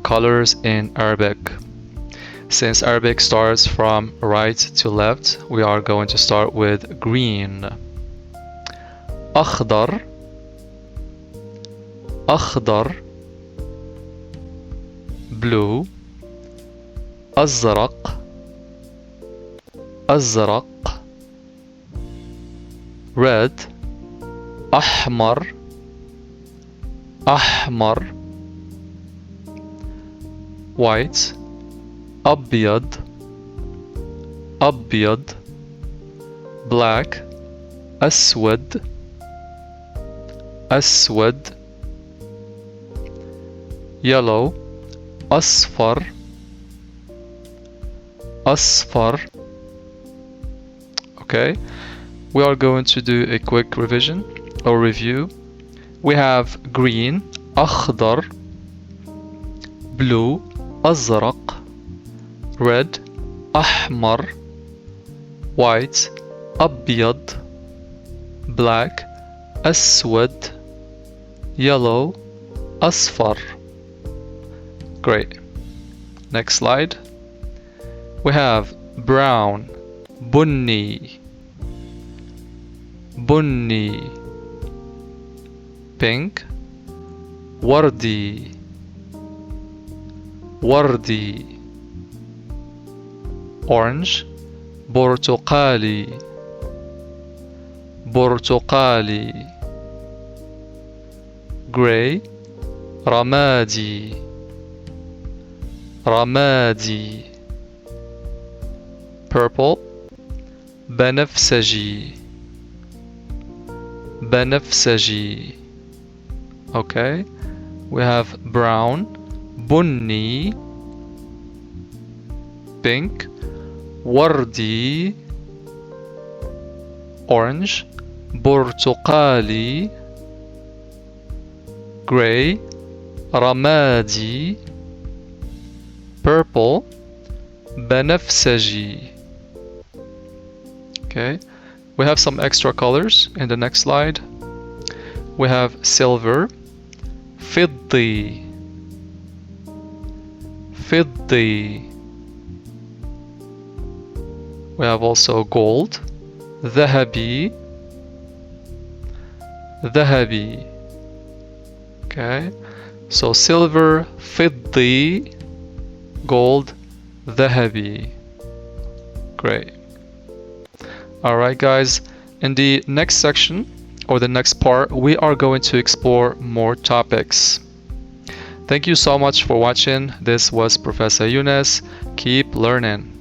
colors in Arabic. Since Arabic starts from right to left, we are going to start with green. أخضر أخضر. Blue. أزرق أزرق. Red. أحمر أحمر. White. أبيض أبيض. Black. أسود أسود. Yellow. أصفر أصفر. Okay, we are going to do a quick revision or review. We have green أخضر, blue أزرق, red أحمر, white أبيض, black أسود, yellow أصفر. Great. Next slide. We have brown بني بني. Pink وردي وردي. Orange برتقالي برتقالي. Gray رمادي رمادي. Purple بنفسجي بنفسجي. Okay, we have brown بني, pink وردي, orange برتقالي, gray رمادي, purple بنفسجي. Okay, we have some extra colors in the next slide. We have silver فضي فضي. We have also gold ذهبي ذهبي. Okay, so silver فضي, gold ذهبي. Great. Alright guys, in the next section or the next part, we are going to explore more topics. Thank you so much for watching. This was Professor Younes. Keep learning.